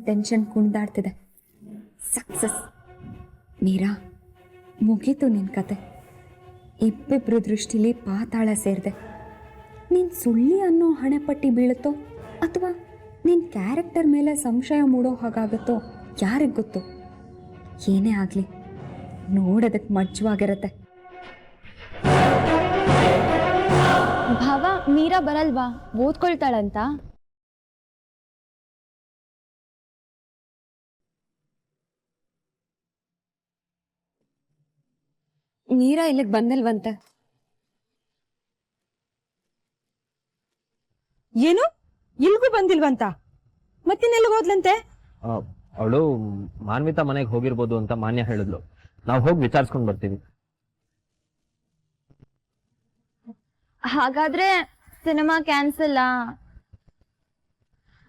Tension ಕುಣಿದಾಡ್ತಿದೆ. Success. Meera, ಮುಗೀತು ನಿನ್ನ ಕತೆ. ಇಬ್ಬಿಬ್ರ ದೃಷ್ಟಿಲಿ ಪಾತಾಳ ಸೇರಿದೆ. ನೀನು ಸುಳ್ಳಿ ಅನ್ನೋ ಹಣೆಪಟ್ಟಿ ಬೀಳುತ್ತೋ ಅಥವಾ ನಿನ್ನ ಕ್ಯಾರೆಕ್ಟರ್ ಮೇಲೆ ಸಂಶಯ ಮೂಡೋ ಹಾಗಾಗುತ್ತೋ ಯಾರಿಗೆ ಗೊತ್ತು. ಏನೇ ಆಗಲಿ ನೋಡೋದಕ್ಕೆ ಮಜ್ವಾಗಿರುತ್ತೆ. ಭಾವ, ಮೀರಾ ಬರಲ್ವಾ? ಓದ್ಕೊಳ್ತಾಳಂತ. ಮೀರಾ ಇಲ್ಲಿಗೆ ಬಂದಿಲ್ವಂತೆ. ಏನು, ಇಲ್ಗೂ ಬಂದಿಲ್ವಂತ? ಮತ್ತಿನ್ನೆಲ್ಲಿಗೆ ಹೋದ್ಲಂತೆ? ಅವಳು ಮಾನ್ವಿತಾ ಮನೆಗೆ ಹೋಗಿರ್ಬೋದು ಅಂತ ಮಾನ್ಯ ಹೇಳಿದ್ಲು. ನಾವು ಹೋಗಿ ವಿಚಾರಿಸ್ಕೊಂಡ್ ಬರ್ತೀವಿ. ಹಾಗಾದ್ರೆ ಸಿನಿಮಾ ಕ್ಯಾನ್ಸಲ್?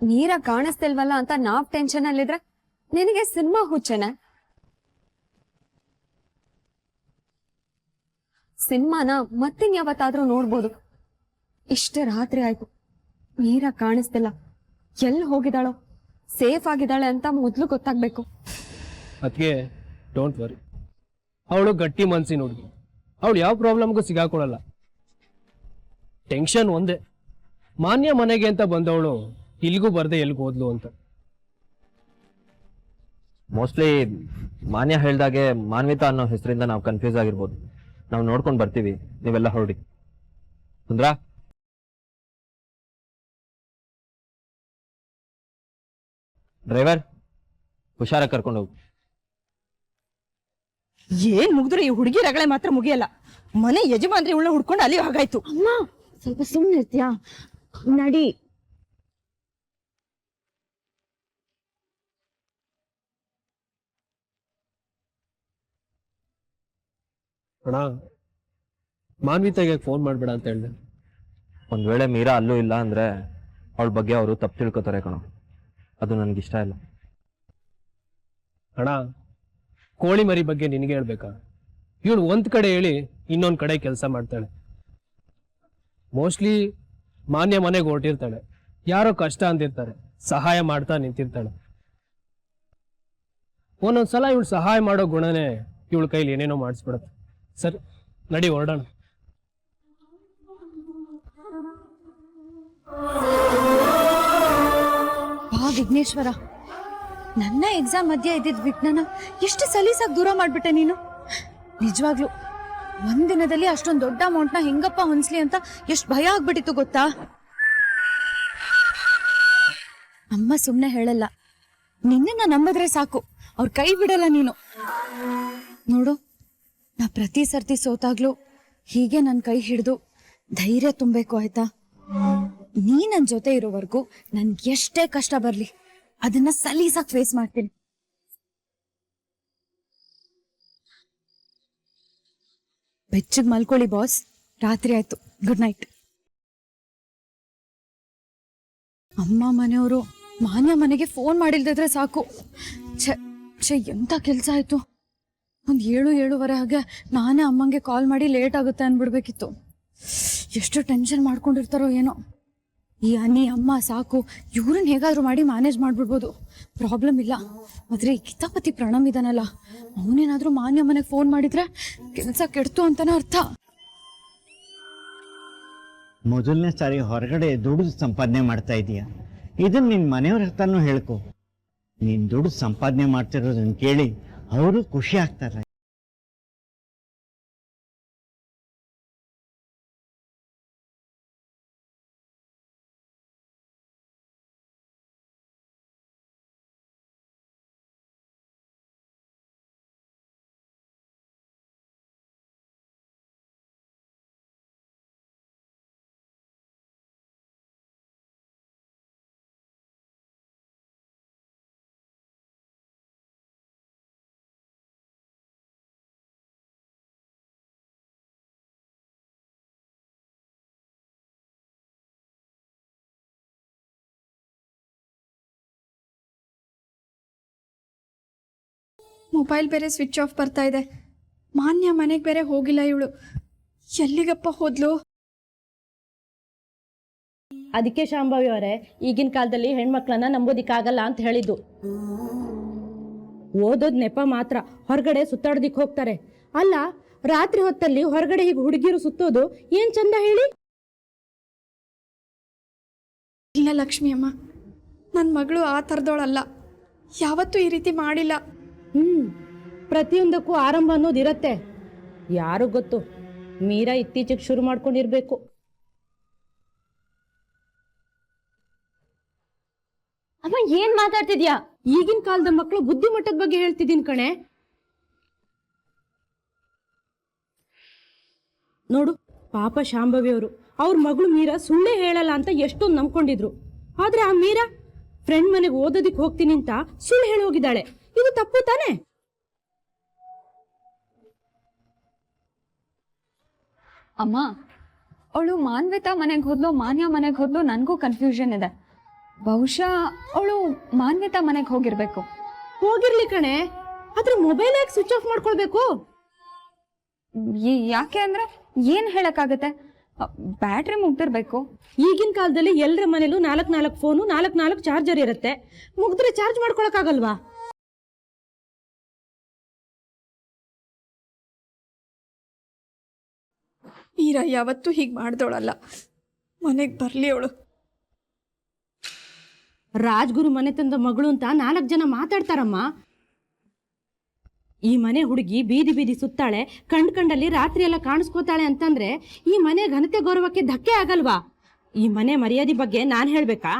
ಮೀರಾ ಕಾಣಿಸ್ತಿಲ್ವಲ್ಲ ಅಂತ ನಾವ್ ಟೆನ್ಷನ್ ಅಲ್ಲಿದ್ರೆ ನಿನಗೆ ಸಿನಿಮಾ ಹುಚ್ಚನ? ಸಿನಿಮಾನ ಮತ್ತಿನ್ ಯಾವತ್ತಾದ್ರೂ ನೋಡ್ಬೋದು. ಇಷ್ಟೇ ರಾತ್ರಿ ಆಯ್ತು, ಮೀರಾ ಕಾಣಿಸ್ತಿಲ್ಲ. ಎಲ್ಲಿ ಹೋಗಿದ್ದಾಳೋ, ಸೇಫ್ ಆಗಿದ್ದಾಳೆ ಅಂತ ಮೊದ್ಲು ಗೊತ್ತಾಗ್ಬೇಕು. ಅದಕ್ಕೆ ಡೋಂಟ್ ವರಿ, ಅವಳು ಗಟ್ಟಿ ಮನ್ಸಿನ ಹುಡುಗಿ. ಅವಳು ಯಾವ ಪ್ರಾಬ್ಲಮ್ಗೂ ಸಿಗಾಕೊಳ್ಳಲ್ಲ. ಟೆನ್ಷನ್ ಒಂದೇ, ಮಾನ್ಯ ಮನೆಗೆ ಅಂತ ಬಂದವಳು ಇಲ್ಗೂ ಬರ್ದೆ ಎಲ್ಗೂ ಹೋದ್ಲು ಅಂತ. ಮೋಸ್ಟ್ಲಿ ಮಾನ್ಯ ಹೇಳ್ದಾಗೆ ಮಾನ್ವಿತಾ ಅನ್ನೋ ಹೆಸರಿಂದ ನಾವು ಕನ್ಫ್ಯೂಸ್ ಆಗಿರ್ಬೋದು. ನಾವು ನೋಡ್ಕೊಂಡು ಬರ್ತೀವಿ, ನೀವೆಲ್ಲ ಹೊರಡಿ. ಸುಂದ್ರಾ, ಡ್ರೈವರ್, ಹುಷಾರಾಗಿ ಕರ್ಕೊಂಡು ಹೋಗು. ಏನ್ ಮುಗಿದ್ರೆ ಈ ಹುಡುಗಿ ರಗಳೆ ಮಾತ್ರ ಮುಗಿಯಲ್ಲ. ಮನೆ ಯಜಮಾನ್ರಿ ಇವಳನ್ನ ಹುಡ್ಕೊಂಡು ಅಲ್ಲಿ ಹಾಗಾಯ್ತು. ಅಮ್ಮ, ಸ್ವಲ್ಪ ಸುಮ್ಮನೆ ಇರ್ತೀಯಾ? ನಡಿ. ಅಣ್ಣ, ಮಾನ್ವಿತಾಗೆ ಫೋನ್ ಮಾಡ್ಬೇಡ ಅಂತ ಹೇಳಿದೆ. ಒಂದ್ ವೇಳೆ ಮೀರಾ ಅಲ್ಲೂ ಇಲ್ಲ ಅಂದ್ರೆ ಅವಳ ಬಗ್ಗೆ ಅವರು ತಪ್ಪು ತಿಳ್ಕೊತಾರೆ ಕಣೋ. ಅದು ನನಗಿಷ್ಟ ಇಲ್ಲ. ಅಣ್ಣ, ಕೋಳಿ ಮರಿ ಬಗ್ಗೆ ನಿನಗೆ ಹೇಳ್ಬೇಕಾ? ಇವಳು ಒಂದ್ ಕಡೆ ಹೇಳಿ ಇನ್ನೊಂದ್ ಕಡೆ ಕೆಲಸ ಮಾಡ್ತಾಳೆ. ಮೋಸ್ಟ್ಲಿ ಮಾನ್ಯ ಮನೆಗೆ ಹೊರಟಿರ್ತಾಳೆ, ಯಾರೋ ಕಷ್ಟ ಅಂತಿರ್ತಾರೆ, ಸಹಾಯ ಮಾಡ್ತಾ ನಿಂತಿರ್ತಾಳೆ. ಒಂದೊಂದ್ಸಲ ಇವಳು ಸಹಾಯ ಮಾಡೋ ಗುಣನೇ ಇವಳ ಕೈಲಿ ಏನೇನೋ ಮಾಡಿಸ್ಬಿಡತ್ತೆ. ಸರಿ, ನಡಿ ಹೊರಡೋಣ. ವಿಘ್ನೇಶ್ವರ, ನನ್ನ ಎಕ್ಸಾಮ್ ಮಧ್ಯೆ ಇದ್ದಿದ್ ವಿಘ್ನನ ಎಷ್ಟು ಸಲೀಸಾಗಿ ದೂರ ಮಾಡ್ಬಿಟ್ಟೆ ನೀನು. ನಿಜವಾಗ್ಲು ಒಂದಿನದಲ್ಲಿ ಅಷ್ಟೊಂದು ದೊಡ್ಡ ಅಮೌಂಟ್ನ ಹೆಂಗಪ್ಪ ಹೊಂದ್ಸ್ಲಿ ಅಂತ ಎಷ್ಟು ಭಯ ಆಗ್ಬಿಟ್ಟಿತ್ತು ಗೊತ್ತಾ. ಅಮ್ಮ ಸುಮ್ಮನೆ ಹೇಳಲ್ಲ, ನಿನ್ನ ನಂಬಿದ್ರೆ ಸಾಕು, ಅವ್ರ ಕೈ ಬಿಡಲ್ಲ ನೀನು. ನೋಡು, ನಾ ಪ್ರತಿ ಸರ್ತಿ ಸೋತಾಗ್ಲು ಹೀಗೆ ನನ್ನ ಕೈ ಹಿಡಿದು ಧೈರ್ಯ ತುಂಬಬೇಕು, ಆಯ್ತಾ? ನೀ ನನ್ನ ಜೊತೆ ಇರೋವರೆಗೂ ನನ್ಗೆ ಎಷ್ಟೇ ಕಷ್ಟ ಬರ್ಲಿ ಅದನ್ನ ಸಲೀಸಾಗಿ ಫೇಸ್ ಮಾಡ್ತೀನಿ. ಬೆಚ್ಚಗ್ ಮಲ್ಕೊಳ್ಳಿ ಬಾಸ್, ರಾತ್ರಿ ಆಯ್ತು. Good night. ಅಮ್ಮ ಮನೆಯವರು ಮಾನ್ಯ ಮನೆಗೆ ಫೋನ್ ಮಾಡಿಲ್ದಿದ್ರೆ ಸಾಕು. ಛೆ, ಎಂತ ಕೆಲ್ಸ ಆಯ್ತು. ಒಂದ್ 7-7:30 ಹಾಗೆ ನಾನೇ ಅಮ್ಮಂಗೆ ಕಾಲ್ ಮಾಡಿ ಲೇಟ್ ಆಗುತ್ತೆ ಅನ್ಬಿಡ್ಬೇಕಿತ್ತು. ಎಷ್ಟು ಟೆನ್ಷನ್ ಮಾಡ್ಕೊಂಡಿರ್ತಾರೋ ಏನೋ. ಈ ಅನ್ನಿ ಅಮ್ಮ ಸಾಕು, ಇವ್ರನ್ನ ಹೇಗಾದ್ರೂ ಮಾಡಿ ಮ್ಯಾನೇಜ್ ಮಾಡ್ಬಿಡ್ಬೋದು, ಪ್ರಾಬ್ಲಮ್ ಇಲ್ಲ. ಆದ್ರೆ ಈ ಕಿತಾಪತಿ ಪ್ರಣಮ್ ಇದಾನಲ್ಲ, ಅವನೇನಾದ್ರೂ ಮಾನ್ಯ ಮನೆಗೆ ಫೋನ್ ಮಾಡಿದ್ರೆ ಕೆಲಸ ಕೆಡ್ತು ಅಂತಾನೆ ಅರ್ಥ. ಮೊದಲನೇ ಸಾರಿ ಹೊರಗಡೆ ದುಡಿದು ಸಂಪಾದನೆ ಮಾಡ್ತಾ ಇದೀಯ, ಇದನ್ನ ನಿನ್ ಮನೆಯವ್ರ ಹತ್ರನೂ ಹೇಳ್ಕೊ. ನೀನ್ ದುಡಿದು ಸಂಪಾದನೆ ಮಾಡ್ತಿರೋದನ್ನ ಕೇಳಿ ಅವರು ಖುಷಿ ಆಗ್ತಾರೆ. ಮೊಬೈಲ್ ಬೇರೆ ಸ್ವಿಚ್ ಆಫ್ ಬರ್ತಾ ಇದೆ. ಮಾನ್ಯ ಮನೆಗೆ ಬೇರೆ ಹೋಗಿಲ್ಲ ಇವಳು. ಎಲ್ಲಿಗಪ್ಪ ಹೋದ್ಲು? ಅದಕ್ಕೆ ಶಾಂಭವಿ ಅವರೇ ಈಗಿನ ಕಾಲದಲ್ಲಿ ಹೆಣ್ಮಕ್ಳನ್ನ ನಂಬೋದಿಕ್ಕಾಗಲ್ಲ ಅಂತ ಹೇಳಿದ್ದು. ಓದೋದ್ ನೆಪ ಮಾತ್ರ, ಹೊರಗಡೆ ಸುತ್ತಾಡೋದಿಕ್ ಹೋಗ್ತಾರೆ. ಅಲ್ಲ, ರಾತ್ರಿ ಹೊತ್ತಲ್ಲಿ ಹೊರಗಡೆ ಹೀಗೆ ಹುಡುಗಿರು ಸುತ್ತೋದು ಏನ್ ಚಂದ ಹೇಳಿ? ಇಲ್ಲ ಲಕ್ಷ್ಮಿ ಅಮ್ಮ, ನನ್ನ ಮಗಳು ಆ ಥರದವಳಲ್ಲ. ಯಾವತ್ತೂ ಈ ರೀತಿ ಮಾಡಿಲ್ಲ. ಪ್ರತಿಯೊಂದಕ್ಕೂ ಆರಂಭ ಅನ್ನೋದಿರತ್ತೆ. ಯಾರು ಗೊತ್ತು, ಮೀರಾ ಇತ್ತೀಚೆಗೆ ಶುರು ಮಾಡ್ಕೊಂಡಿರ್ಬೇಕು. ಅಮ್ಮ ಏನ್ ಮಾತಾಡ್ತಿದ್ಯಾ? ಈಗಿನ ಕಾಲದ ಮಕ್ಕಳು ಬುದ್ಧಿಮಟ್ಟದ ಬಗ್ಗೆ ಹೇಳ್ತಿದ್ದೀನಿ ಕಣೆ. ನೋಡು, ಪಾಪ ಶಾಂಭವಿ ಅವರು ಅವ್ರ ಮಗಳು ಮೀರಾ ಸುಳ್ಳೇ ಹೇಳಲ್ಲ ಅಂತ ಎಷ್ಟೊಂದು ನಂಬ್ಕೊಂಡಿದ್ರು. ಆದ್ರೆ ಆ ಮೀರಾ ಫ್ರೆಂಡ್ ಮನೆಗೆ ಓದೋದಿಕ್ ಹೋಗ್ತೀನಿ ಅಂತ ಸುಳ್ಳು ಹೇಳಿ ಹೋಗಿದ್ದಾಳೆ. ಇದು ತಪ್ಪು ತಾನೆ? ಅಮ್ಮ, ಅವಳು ಮಾನ್ವಿತಾ ಮನೆಗೆ ಹೋದ್ಲು, ಮಾನ್ಯ ಮನೆಗೆ ಹೋದ್ಲು, ನನಗೂ ಕನ್ಫ್ಯೂಷನ್ ಇದೆ. ಬಹುಶಃ ಅವಳು ಮಾನ್ವಿತಾ ಮನೆಗೆ ಹೋಗಿರ್ಬೇಕು. ಹೋಗಿರ್ಲಿ ಕಣೆ, ಆದ್ರೆ ಮೊಬೈಲ್ ಯಾಕೆ ಸ್ವಿಚ್ ಆಫ್ ಮಾಡ್ಕೊಳ್ಬೇಕು? ಯಾಕೆ ಅಂದ್ರೆ ಏನ್ ಹೇಳಕ್ಕಾಗತ್ತೆ, ಬ್ಯಾಟ್ರಿ ಮುಗ್ದಿರ್ಬೇಕು. ಈಗಿನ ಕಾಲದಲ್ಲಿ ಎಲ್ಲರ ಮನೇಲೂ 4 ಫೋನು, 4 ಚಾರ್ಜರ್ ಇರುತ್ತೆ. ಮುಗ್ದ್ರೆ ಚಾರ್ಜ್ ಮಾಡ್ಕೊಳಕ್ಕಾಗಲ್ವಾ? ಮೀರಾ ಯಾವತ್ತೂ ಹೀಗೆ ಮಾಡ್ದವಳಲ್ಲ. ಮನೆಗೆ ಬರಲಿ ಅವಳು. ರಾಜ್ಗುರು ಮನೆತನದ ಮಗಳು ಅಂತ 4 ಜನ ಮಾತಾಡ್ತಾರಮ್ಮ. ಈ ಮನೆ ಹುಡುಗಿ ಬೀದಿ ಬೀದಿ ಸುತ್ತಾಳೆ, ಕಂಡಲ್ಲಿ ರಾತ್ರಿ ಎಲ್ಲ ಕಾಣಿಸ್ಕೋತಾಳೆ ಅಂತಂದ್ರೆ ಈ ಮನೆ ಘನತೆ ಗೌರವಕ್ಕೆ ಧಕ್ಕೆ ಆಗಲ್ವಾ? ಈ ಮನೆ ಮರ್ಯಾದೆ ಬಗ್ಗೆ ನಾನು ಹೇಳ್ಬೇಕಾ?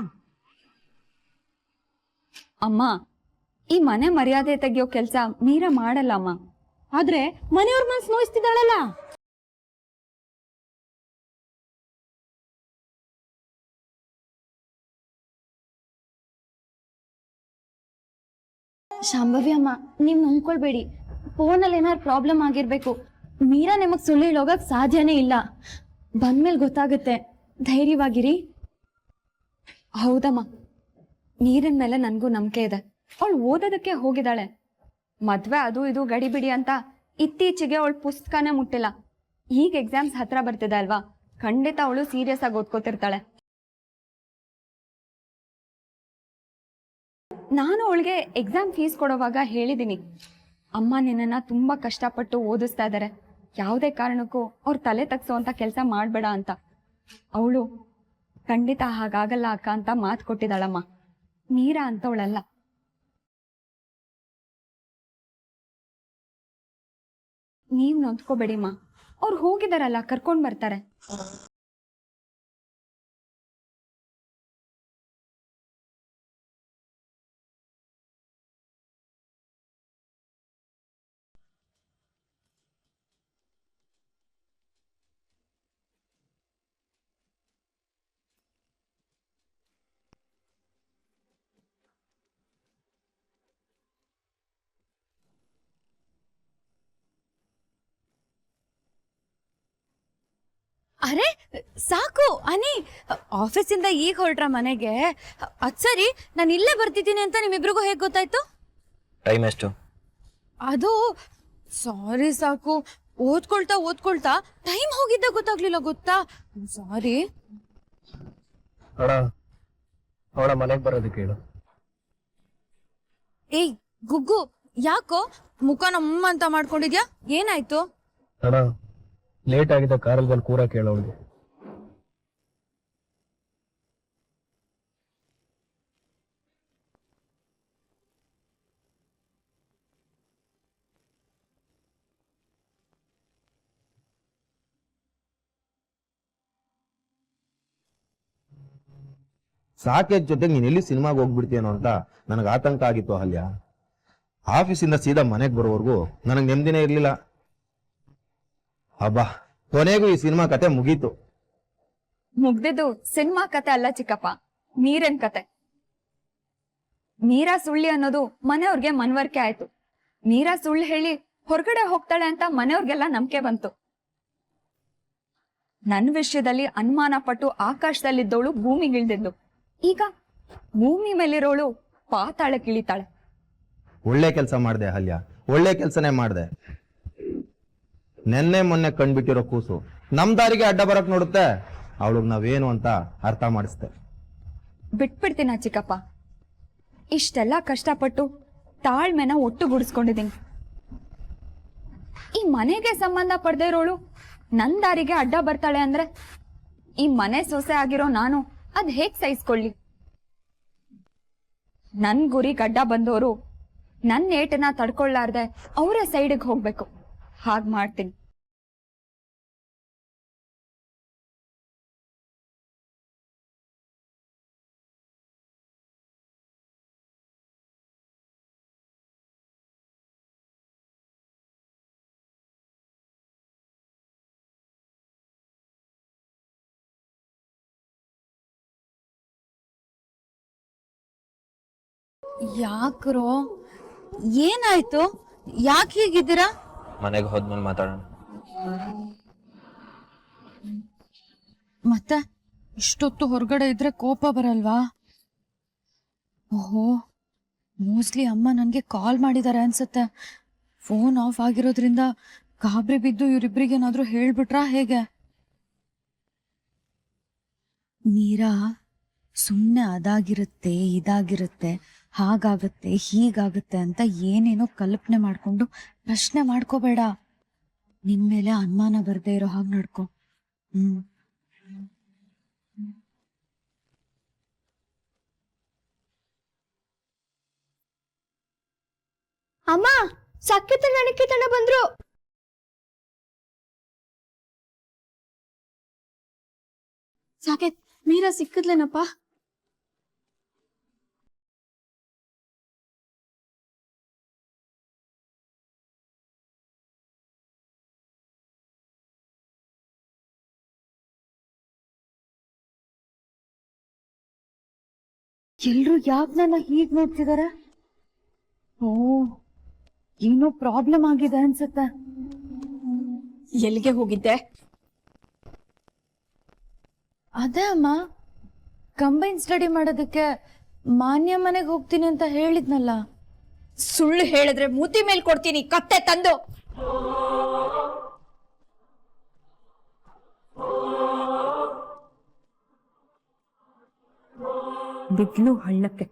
ಅಮ್ಮ, ಈ ಮನೆ ಮರ್ಯಾದೆ ತೆಗಿಯೋ ಕೆಲ್ಸ ಮೀರಾ ಮಾಡಲ್ಲ ಅಮ್ಮ. ಆದ್ರೆ ಮನೆಯವ್ರ ಮನ್ಸು ನೋಯಿಸ್ತಿದ್ದಾಳಲ್ಲ. ಶಾಂಭವಿ ಅಮ್ಮ, ನೀವ್ ನಂಬ್ಕೊಳ್ಬೇಡಿ. ಫೋನಲ್ಲಿ ಏನಾದ್ರು ಪ್ರಾಬ್ಲಮ್ ಆಗಿರ್ಬೇಕು. ಮೀರಾ ನಿಮಗ್ ಸುಳ್ಳು ಹೇಳೋಗಕ್ ಸಾಧ್ಯನೇ ಇಲ್ಲ. ಬಂದ್ಮೇಲೆ ಗೊತ್ತಾಗುತ್ತೆ. ಧೈರ್ಯವಾಗಿರಿ. ಹೌದಮ್ಮ, ನೀರಿನ ಮೇಲೆ ನನಗೂ ನಂಬಿಕೆ ಇದೆ. ಅವಳು ಓದೋದಕ್ಕೆ ಹೋಗಿದ್ದಾಳೆ. ಮದ್ವೆ ಅದು ಇದು ಗಡಿಬಿಡಿ ಅಂತ ಇತ್ತೀಚೆಗೆ ಅವಳು ಪುಸ್ತಕನೇ ಮುಟ್ಟಿಲ್ಲ. ಈಗ ಎಕ್ಸಾಮ್ಸ್ ಹತ್ರ ಬರ್ತಿದೆ ಅಲ್ವಾ, ಖಂಡಿತ ಅವಳು ಸೀರಿಯಸ್ ಆಗಿ ಓದ್ಕೋತಿರ್ತಾಳೆ. ನಾನು ಅವಳಿಗೆ ಎಕ್ಸಾಮ್ ಫೀಸ್ ಕೊಡೋವಾಗ ಹೇಳಿದ್ದೀನಿ, ಅಮ್ಮ ನಿನ್ನನ್ನು ತುಂಬ ಕಷ್ಟಪಟ್ಟು ಓದಿಸ್ತಾ ಇದ್ದಾರೆ, ಯಾವುದೇ ಕಾರಣಕ್ಕೂ ಅವ್ರ ತಲೆ ತಗ್ಸೋವಂಥ ಕೆಲಸ ಮಾಡಬೇಡ ಅಂತ. ಅವಳು ಖಂಡಿತ ಹಾಗಾಗಲ್ಲ ಅಕ್ಕ ಅಂತ ಮಾತು ಕೊಟ್ಟಿದ್ದಾಳಮ್ಮ. ಮೀರಾ ಅಂತವಳಲ್ಲ. ನೀವು ನೊಂದ್ಕೋಬೇಡಿಮ್ಮ, ಅವ್ರು ಹೋಗಿದಾರಲ್ಲ, ಕರ್ಕೊಂಡು ಬರ್ತಾರೆ. ಅರೆ ಸಾಕು ಅನಿ, ಆಫೀಸಿಂದ ಈಗ ಹೊರಟ್ರ ಮನೆಗೆ? ಅದ್ ಸರಿ, ನಾನು ಇಲ್ಲೇ ಬರ್ತಿದ್ದೀನಿ ಅಂತ ನಿಮ್ಮಿಬ್ರಿಗೂ ಹೇಗೆ ಗೊತ್ತಾಯ್ತು? ಟೈಮ್ ಎಷ್ಟು? ಅದು ಸಾರಿ ಸಾಕು, ಓದ್ಕೊಳ್ತಾ ಟೈಮ್ ಹೋಗಿದ್ದ ಗೊತ್ತಾಗ್ಲಿಲ್ಲ ಗೊತ್ತಾ. ಸಾರಿ. ಅವಳ ಮನೆಗೆ ಬರೋದಕ್ಕೆ ಹೇಳು. ಏಯ್ ಗುಗ್ಗು, ಯಾಕೋ ಮುಖ ನಮ್ಮ ಅಂತ ಮಾಡ್ಕೊಂಡಿದ್ಯಾ? ಏನಾಯ್ತು? ಅಣ್ಣ, ಲೇಟ್ ಆಗಿದ್ದ ಕಾರಲ್ಲಿ ಬಂದು ಕೂರ ಕೇಳೋಳಿಗೆ. ಸಾಕೇತ್ ಜೊತೆಗೆ ನೀನ್ ಎಲ್ಲಿ ಸಿನಿಮಾಗೆ ಹೋಗ್ಬಿಡ್ತೀನೋ ಅಂತ ನನಗೆ ಆತಂಕ ಆಗಿತ್ತು ಅಹಲ್ಯ. ಆಫೀಸಿಂದ ಸೀದಾ ಮನೆಗೆ ಬರೋವರೆಗೂ ನನಗೆ ನೆಮ್ಮದಿನೇ ಇರ್ಲಿಲ್ಲ. ಹಬ್ಬಾ, ಕೊನೆಗೂ ಈ ಸಿನಿಮಾ ಕತೆ ಮುಗೀತು. ಮುಗ್ದಿದ್ದು ಸಿನಿಮಾ ಕತೆ ಅಲ್ಲ ಚಿಕ್ಕಪ್ಪ, ನೀರಿನ ಕತೆ. ಮೀರಾ ಸುಳ್ಳಿ ಅನ್ನೋದು ಮನೆಯವ್ರಿಗೆ ಮನವರಿಕೆ ಆಯ್ತು. ಮೀರಾ ಸುಳ್ಳು ಹೇಳಿ ಹೊರಗಡೆ ಹೋಗ್ತಾಳೆ ಅಂತ ಮನೆಯವ್ರಿಗೆಲ್ಲ ನಂಬಿಕೆ ಬಂತು. ನನ್ನ ವಿಷಯದಲ್ಲಿ ಅನುಮಾನ ಪಟ್ಟು ಆಕಾಶದಲ್ಲಿದ್ದವಳು ಭೂಮಿಗಿಳಿದಿದ್ಲು. ಈಗ ಭೂಮಿ ಮೇಲಿರೋಳು ಪಾತಾಳಕ್ಕಿಳಿತಾಳೆ. ಒಳ್ಳೆ ಕೆಲಸ ಮಾಡಿದೆ ಅಹಲ್ಯ, ಒಳ್ಳೆ ಕೆಲಸನೇ ಮಾಡಿದೆ. ನೆನ್ನೆ ಮೊನ್ನೆ ಕಂಡ್ಬಿಟ್ಟಿರೋ ಕೂಸು ನಮ್ ದಾರಿಗೆ ಅಡ್ಡ ಬರಕ್ ನೋಡುತ್ತೆ. ಅವಳಿಗೆ ನಾವೇನು ಅಂತ ಅರ್ಥ ಮಾಡಿಸ್ದೆ. ಬಿಟ್ಬಿಡ್ತೀನ ಚಿಕ್ಕಪ್ಪ. ಇಷ್ಟೆಲ್ಲ ಕಷ್ಟಪಟ್ಟು ತಾಳ್ಮೆನ ಒಟ್ಟುಗೂಡಿಸ್ಕೊಂಡಿದ್ದೀನಿ. ಈ ಮನೆಗೆ ಸಂಬಂಧ ಪಡೆದೇ ಇರೋಳು ನನ್ ದಾರಿಗೆ ಅಡ್ಡ ಬರ್ತಾಳೆ ಅಂದ್ರೆ ಈ ಮನೆ ಸೊಸೆ ಆಗಿರೋ ನಾನು ಅದ್ ಹೇಗ್ ಸಹಿಸ್ಕೊಳ್ಳಿ? ನನ್ ಗುರಿಗೆ ಅಡ್ಡ ಬಂದವರು ನನ್ ಏಟನ್ನ ತಡ್ಕೊಳ್ಳಾರ್ದೆ ಅವರ ಸೈಡಿಗೆ ಹೋಗ್ಬೇಕು. ಹಾಗ್ ಮಾಡ್ತೀನಿ. ಯಾಕ್ರೋ, ಏನಾಯ್ತು? ಯಾಕೆ ಹೀಗಿದ್ದೀರಾ? ಮನೆಗೆ ಹೋದ್ಮೇಲೆ ಮಾತಾಡೋಣ. ಮತ್ತೆ ಇಷ್ಟೊತ್ತು ಹೊರಗಡೆ ಇದ್ರೆ ಕೋಪ ಬರಲ್ವಾ? ಓಹೋ, ಮೋಸ್ಟ್ಲಿ ಅಮ್ಮ ನನಗೆ ಕಾಲ್ ಮಾಡಿದ್ದಾರೆ ಅನ್ಸುತ್ತೆ. ಫೋನ್ ಆಫ್ ಆಗಿರೋದ್ರಿಂದ ಗಾಬರಿ ಬಿದ್ದು ಇವರಿಬ್ರಿಗೇನಾದ್ರೂ ಹೇಳ್ಬಿಟ್ರಾ ಹೇಗೆ? ಮೀರಾ ಸುಮ್ಮನೆ ಅದಾಗಿರುತ್ತೆ ಇದಾಗಿರುತ್ತೆ ಹಾಗಾಗುತ್ತೆ ಹೀಗಾಗುತ್ತೆ ಅಂತ ಏನೇನೋ ಕಲ್ಪನೆ ಮಾಡ್ಕೊಂಡು ಪ್ರಶ್ನೆ ಮಾಡ್ಕೋಬೇಡ. ನಿನ್ ಮೇಲೆ ಅನುಮಾನ ಬರ್ದೇ ಇರೋ ಹಾಗೆ ನಡ್ಕೊ. ಅಮ್ಮ, ಸಕ್ಕಿತ ನಣಕಿತನ ಬಂದ್ರು. ಸಾಕೇತ್, ಮೀರಾ ಸಿಕ್ಕದ್ಲೇನಪ್ಪ? ಎಲ್ರು ಯಾಕೆ ನನ್ನ ಹೀಗ್ ನೋಡ್ತಿದಾರೆ? ಓ, ಏನೋ ಪ್ರಾಬ್ಲಮ್ ಆಗಿದೆ ಅನ್ಸುತ್ತೆ. ಎಲ್ಲಿಗೆ ಹೋಗಿದ್ದೆ? ಅದೇ ಅಮ್ಮ, ಕಂಬೈನ್ ಸ್ಟಡಿ ಮಾಡೋದಕ್ಕೆ ಮಾನ್ಯ ಮನೆಗೆ ಹೋಗ್ತೀನಿ ಅಂತ ಹೇಳಿದ್ನಲ್ಲ. ಸುಳ್ಳು ಹೇಳಿದ್ರೆ ಮೂತಿ ಮೇಲ್ ಕೊಡ್ತೀನಿ ಕತ್ತೆ ತಂದು. ಬಿದ್ಲು ಹಳ್ಳಕ್ಕೆ.